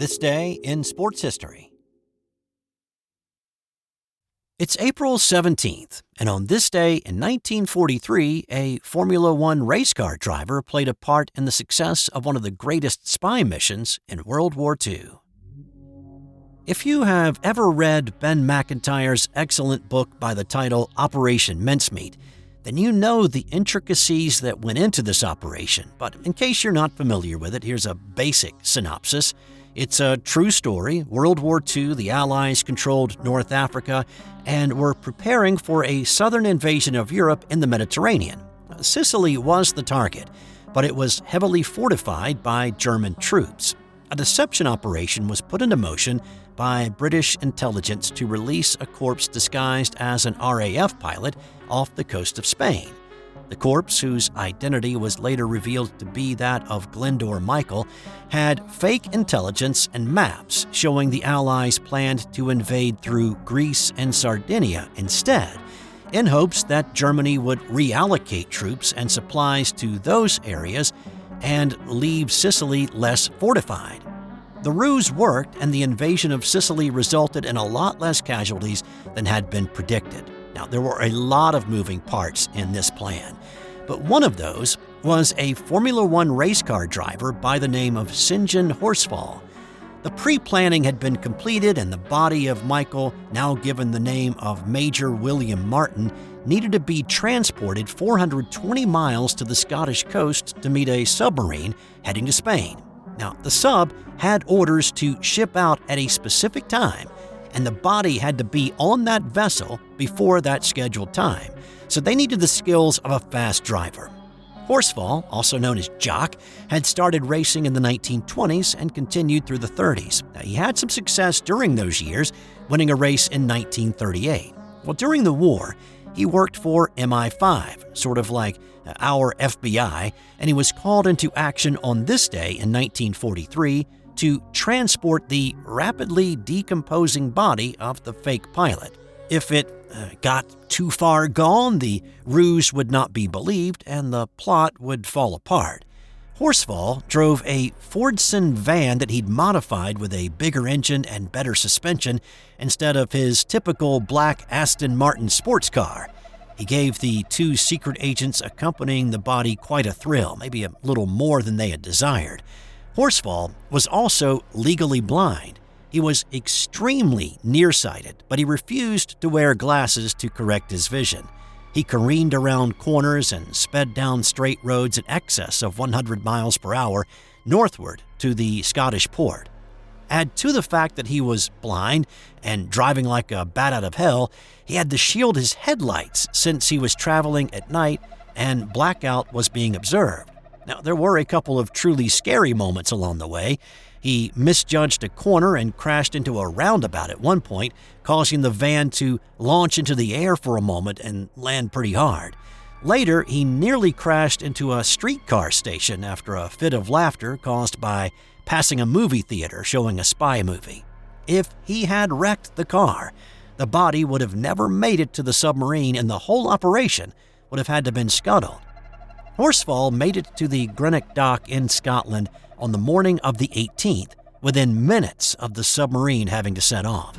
This day in sports history. It's April 17th, and on this day in 1943, a Formula One race car driver played a part in the success of one of the greatest spy missions in World War II. If you have ever read Ben McIntyre's excellent book by the title Operation Mincemeat, then you know the intricacies that went into this operation. But in case you're not familiar with it, here's a basic synopsis. It's a true story. World War II, the Allies controlled North Africa and were preparing for a southern invasion of Europe in the Mediterranean. Sicily was the target, but it was heavily fortified by German troops. A deception operation was put into motion by British intelligence to release a corpse disguised as an RAF pilot off the coast of Spain. The corpse, whose identity was later revealed to be that of Glendor Michael, had fake intelligence and maps showing the Allies planned to invade through Greece and Sardinia instead, in hopes that Germany would reallocate troops and supplies to those areas and leave Sicily less fortified. The ruse worked, and the invasion of Sicily resulted in a lot less casualties than had been predicted. Now, there were a lot of moving parts in this plan, but one of those was a Formula One race car driver by the name of Horsfall. The pre-planning had been completed, and the body of Michael, now given the name of Major William Martin, needed to be transported 420 miles to the Scottish coast to meet a submarine heading to Spain. Now, the sub had orders to ship out at a specific time, and the body had to be on that vessel before that scheduled time, so they needed the skills of a fast driver. Horsfall, also known as Jock, had started racing in the 1920s and continued through the 30s. Now, he had some success during those years, winning a race in 1938. Well, during the war, he worked for MI5, sort of like our FBI, and he was called into action on this day in 1943 to transport the rapidly decomposing body of the fake pilot. If it got too far gone, the ruse would not be believed and the plot would fall apart. Horsfall drove a Fordson van that he'd modified with a bigger engine and better suspension instead of his typical black Aston Martin sports car. He gave the two secret agents accompanying the body quite a thrill, maybe a little more than they had desired. Horsfall was also legally blind. He was extremely nearsighted, but he refused to wear glasses to correct his vision. He careened around corners and sped down straight roads in excess of 100 miles per hour northward to the Scottish port. Add to the fact that he was blind and driving like a bat out of hell, he had to shield his headlights since he was traveling at night and blackout was being observed. Now, there were a couple of truly scary moments along the way. He misjudged a corner and crashed into a roundabout at one point, causing the van to launch into the air for a moment and land pretty hard. Later, he nearly crashed into a streetcar station after a fit of laughter caused by passing a movie theater showing a spy movie. If he had wrecked the car, the body would have never made it to the submarine and the whole operation would have had to have been scuttled. Horsfall made it to the Greenock dock in Scotland on the morning of the 18th, within minutes of the submarine having to set off.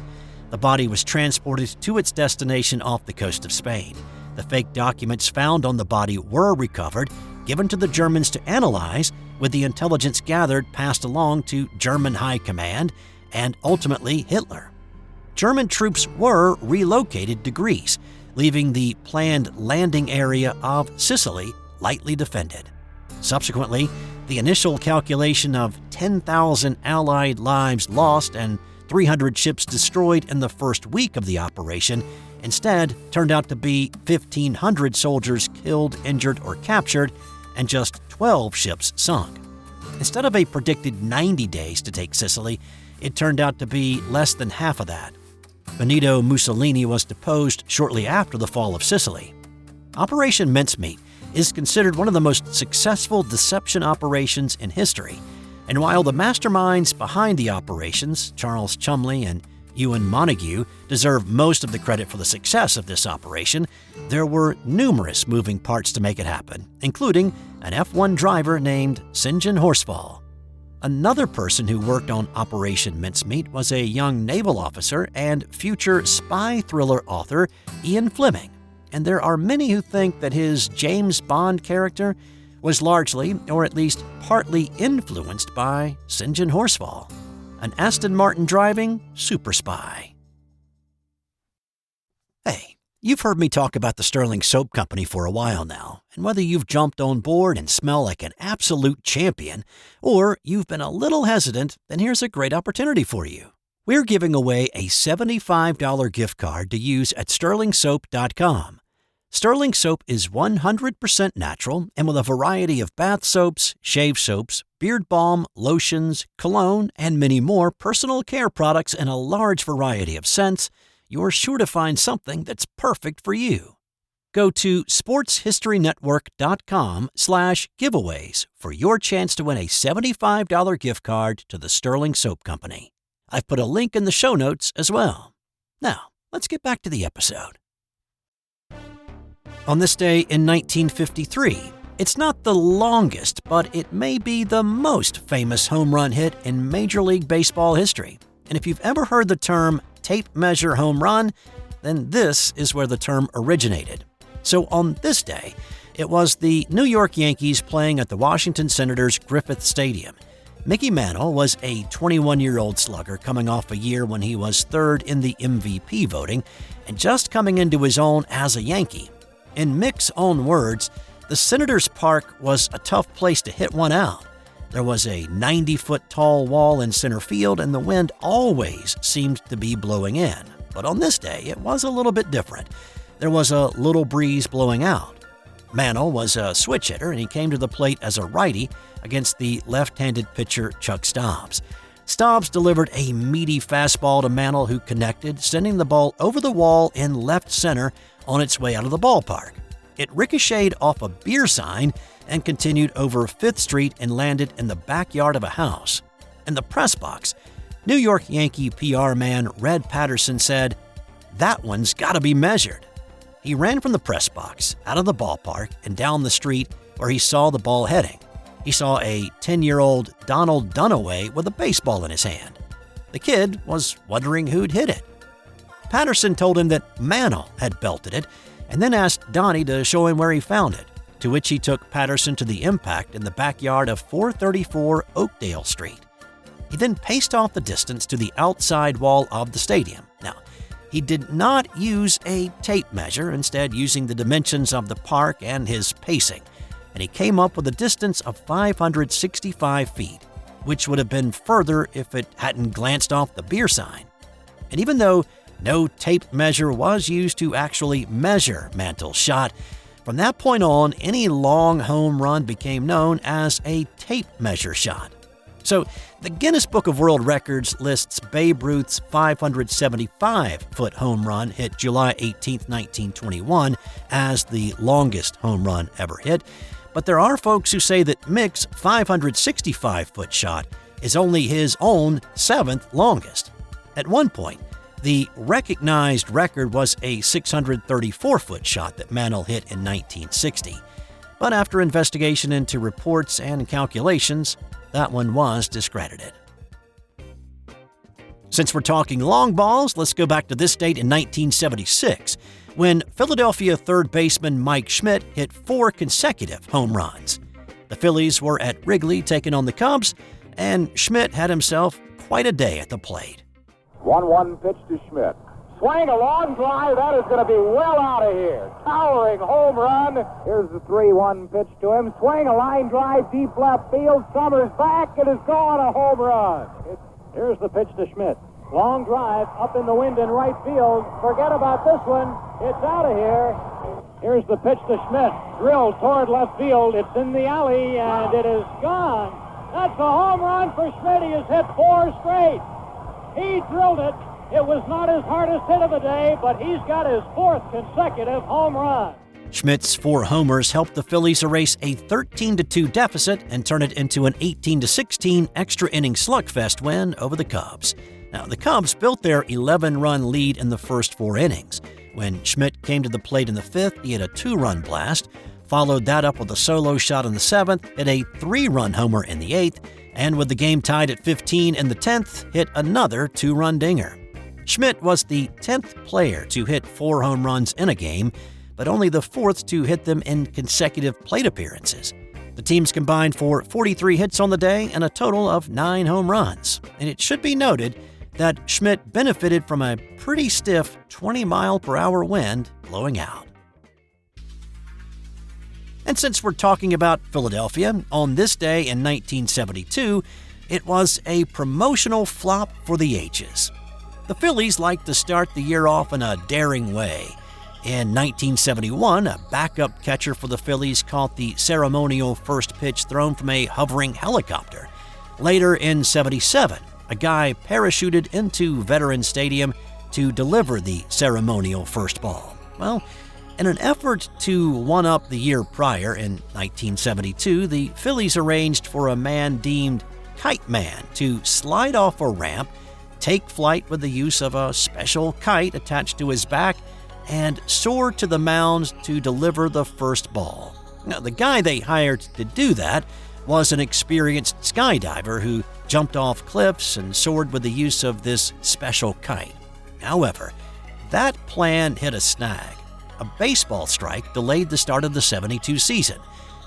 The body was transported to its destination off the coast of Spain. The fake documents found on the body were recovered, given to the Germans to analyze, with the intelligence gathered passed along to German High Command and ultimately Hitler. German troops were relocated to Greece, leaving the planned landing area of Sicily lightly defended. Subsequently, the initial calculation of 10,000 Allied lives lost and 300 ships destroyed in the first week of the operation instead turned out to be 1,500 soldiers killed, injured, or captured, and just 12 ships sunk. Instead of a predicted 90 days to take Sicily, it turned out to be less than half of that. Benito Mussolini was deposed shortly after the fall of Sicily. Operation Mincemeat is considered one of the most successful deception operations in history, and while the masterminds behind the operations, Charles Chumley and Ewan Montague, deserve most of the credit for the success of this operation, there were numerous moving parts to make it happen, including an F1 driver named Horsfall. Another person who worked on Operation Mincemeat was a young naval officer and future spy thriller author Ian Fleming, and there are many who think that his James Bond character was largely, or at least partly, influenced by St. John Horsfall, an Aston Martin driving super spy. Hey, you've heard me talk about the Sterling Soap Company for a while now, and whether you've jumped on board and smell like an absolute champion, or you've been a little hesitant, then here's a great opportunity for you. We're giving away a $75 gift card to use at sterlingsoap.com. Sterling Soap is 100% natural and with a variety of bath soaps, shave soaps, beard balm, lotions, cologne, and many more personal care products in a large variety of scents, you're sure to find something that's perfect for you. Go to sportshistorynetwork.com/giveaways for your chance to win a $75 gift card to the Sterling Soap Company. I've put a link in the show notes as well. Now, let's get back to the episode. On this day in 1953, it's not the longest, but it may be the most famous home run hit in Major League Baseball history. And if you've ever heard the term tape measure home run, then this is where the term originated. So on this day, it was the New York Yankees playing at the Washington Senators' Griffith Stadium. Mickey Mantle was a 21-year-old slugger coming off a year when he was third in the MVP voting and just coming into his own as a Yankee. In Mick's own words, the Senators' Park was a tough place to hit one out. There was a 90-foot-tall wall in center field, and the wind always seemed to be blowing in. But on this day, it was a little bit different. There was a little breeze blowing out. Mantle was a switch hitter, and he came to the plate as a righty against the left-handed pitcher Chuck Stobbs. Stobbs delivered a meaty fastball to Mantle, who connected, sending the ball over the wall in left center on its way out of the ballpark. It ricocheted off a beer sign and continued over 5th Street and landed in the backyard of a house. In the press box, New York Yankee PR man Red Patterson said, "That one's got to be measured." He ran from the press box, out of the ballpark, and down the street where he saw the ball heading. He saw a 10-year-old Donald Dunaway with a baseball in his hand. The kid was wondering who'd hit it. Patterson told him that Mantle had belted it, and then asked Donnie to show him where he found it, to which he took Patterson to the impact in the backyard of 434 Oakdale Street. He then paced off the distance to the outside wall of the stadium. Now, he did not use a tape measure, instead using the dimensions of the park and his pacing, and he came up with a distance of 565 feet, which would have been further if it hadn't glanced off the beer sign. And even though no tape measure was used to actually measure Mantle's shot, from that point on, any long home run became known as a tape measure shot. So, the Guinness Book of World Records lists Babe Ruth's 575-foot home run hit July 18, 1921, as the longest home run ever hit, but there are folks who say that Mick's 565-foot shot is only his own 7th longest. At one point, the recognized record was a 634-foot shot that Mantle hit in 1960, but after investigation into reports and calculations, that one was discredited. Since we're talking long balls, let's go back to this date in 1976, when Philadelphia third baseman Mike Schmidt hit 4 consecutive home runs. The Phillies were at Wrigley taking on the Cubs, and Schmidt had himself quite a day at the plate. 1-1 pitch to Schmidt. Swing a long drive. That is going to be well out of here. Towering home run. Here's the 3-1 pitch to him. Swing a line drive deep left field. Summers back. It is gone. A home run. Here's the pitch to Schmidt. Long drive up in the wind in right field. Forget about this one. It's out of here. Here's the pitch to Schmidt. Drilled toward left field. It's in the alley, and it is gone. That's a home run for Schmidt. He has hit 4 straight. He drilled it. It was not his hardest hit of the day, but he's got his 4th consecutive home run. Schmidt's 4 homers helped the Phillies erase a 13-2 deficit and turn it into an 18-16 extra-inning slugfest win over the Cubs. Now, the Cubs built their 11-run lead in the first 4 innings. When Schmidt came to the plate in the 5th, he had a 2-run blast, followed that up with a solo shot in the 7th, hit a 3-run homer in the 8th, and with the game tied at 15 in the 10th, hit another 2-run dinger. Schmidt was the 10th player to hit 4 home runs in a game, but only the 4th to hit them in consecutive plate appearances. The teams combined for 43 hits on the day and a total of 9 home runs. And it should be noted that Schmidt benefited from a pretty stiff 20-mile-per-hour wind blowing out. And since we're talking about Philadelphia, on this day in 1972, it was a promotional flop for the H's. The Phillies liked to start the year off in a daring way. In 1971, a backup catcher for the Phillies caught the ceremonial first pitch thrown from a hovering helicopter. Later in '77, a guy parachuted into Veterans Stadium to deliver the ceremonial first ball. Well, in an effort to one-up the year prior, in 1972, the Phillies arranged for a man deemed Kite Man to slide off a ramp, take flight with the use of a special kite attached to his back, and soar to the mound to deliver the first ball. Now, the guy they hired to do that was an experienced skydiver who jumped off cliffs and soared with the use of this special kite. However, that plan hit a snag. A baseball strike delayed the start of the '72 season,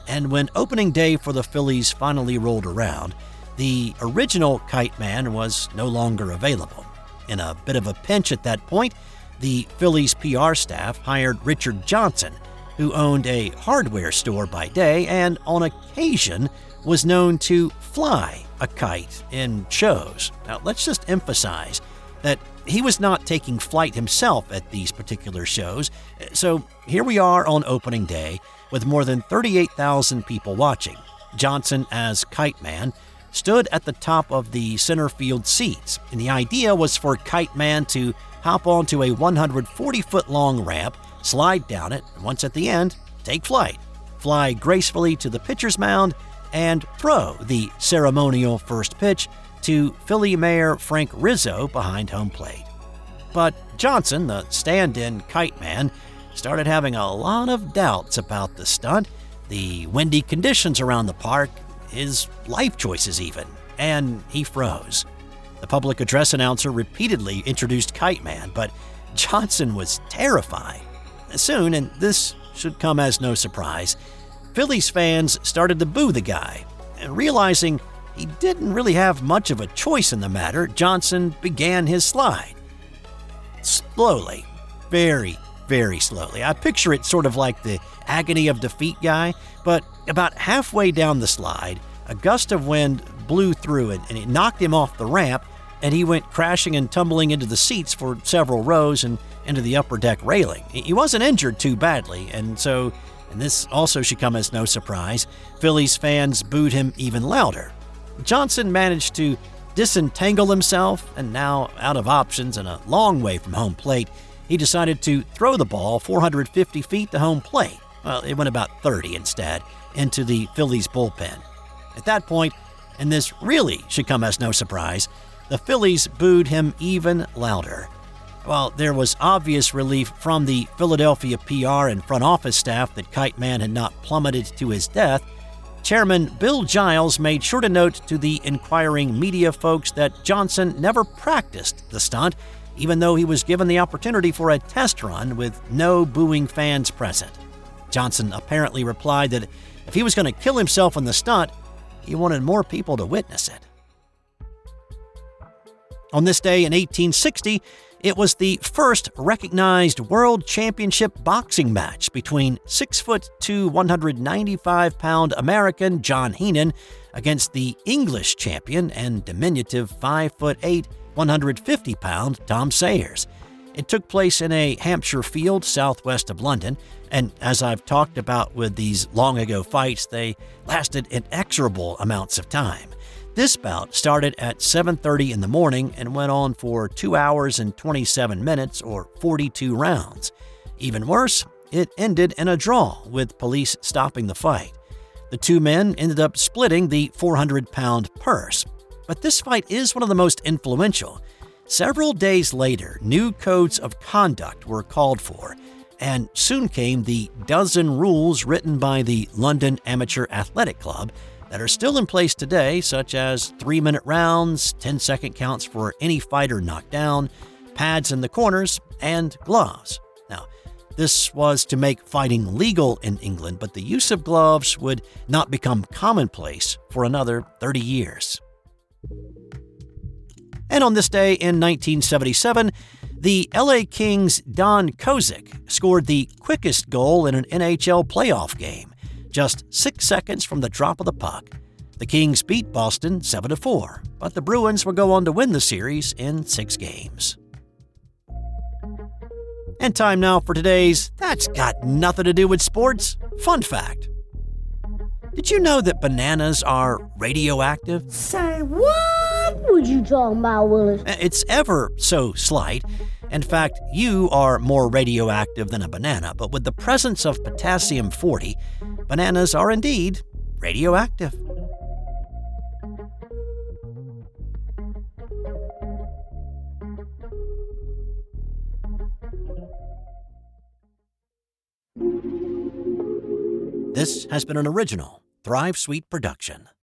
and when opening day for the Phillies finally rolled around, the original Kite Man was no longer available. In a bit of a pinch at that point, the Phillies PR staff hired Richard Johnson, who owned a hardware store by day and on occasion was known to fly a kite in shows. Now, let's just emphasize that he was not taking flight himself at these particular shows. So here we are on opening day with more than 38,000 people watching. Johnson, as Kite Man, stood at the top of the center field seats, and the idea was for Kite Man to hop onto a 140-foot-long ramp, slide down it, and once at the end, take flight, fly gracefully to the pitcher's mound, and throw the ceremonial first pitch to Philly Mayor Frank Rizzo behind home plate. But Johnson, the stand-in Kite Man, started having a lot of doubts about the stunt, the windy conditions around the park, his life choices even, and he froze. The public address announcer repeatedly introduced Kite Man, but Johnson was terrified. Soon, and this should come as no surprise, Phillies fans started to boo the guy. And realizing he didn't really have much of a choice in the matter, Johnson began his slide. Slowly, very, very slowly. I picture it sort of like the agony of defeat guy, but about halfway down the slide, a gust of wind blew through it and it knocked him off the ramp, and he went crashing and tumbling into the seats for several rows and into the upper deck railing. He wasn't injured too badly, and this also should come as no surprise, Phillies fans booed him even louder. Johnson managed to disentangle himself, and now out of options and a long way from home plate, he decided to throw the ball 450 feet to home plate. Well, it went about 30 instead, into the Phillies bullpen. At that point, and this really should come as no surprise, the Phillies booed him even louder. While there was obvious relief from the Philadelphia PR and front office staff that Kite Man had not plummeted to his death, Chairman Bill Giles made sure to note to the inquiring media folks that Johnson never practiced the stunt, even though he was given the opportunity for a test run with no booing fans present. Johnson apparently replied that if he was going to kill himself in the stunt, he wanted more people to witness it. On this day in 1860, it was the first recognized World Championship boxing match between 6'2", 195-pound American John Heenan against the English champion and diminutive 5'8", 150-pound Tom Sayers. It took place in a Hampshire field southwest of London, and as I've talked about with these long-ago fights, they lasted inexorable amounts of time. This bout started at 7:30 in the morning and went on for 2 hours and 27 minutes, or 42 rounds. Even worse, it ended in a draw, with police stopping the fight. The two men ended up splitting the 400-pound purse. But this fight is one of the most influential. Several days later, new codes of conduct were called for, and soon came the dozen rules written by the London Amateur Athletic Club that are still in place today, such as 3-minute rounds, 10-second counts for any fighter knocked down, pads in the corners, and gloves. Now, this was to make fighting legal in England, but the use of gloves would not become commonplace for another 30 years. And on this day in 1977, the LA Kings' Don Kozak scored the quickest goal in an NHL playoff game, just 6 seconds from the drop of the puck. The Kings beat Boston 7-4, but the Bruins would go on to win the series in 6 games. And time now for today's That's Got Nothing to Do with Sports fun fact. Did you know that bananas are radioactive? Say what? What you talking about, Willis? It's ever so slight. In fact, you are more radioactive than a banana, but with the presence of potassium-40, bananas are indeed radioactive. This has been an original Thrive Suite production.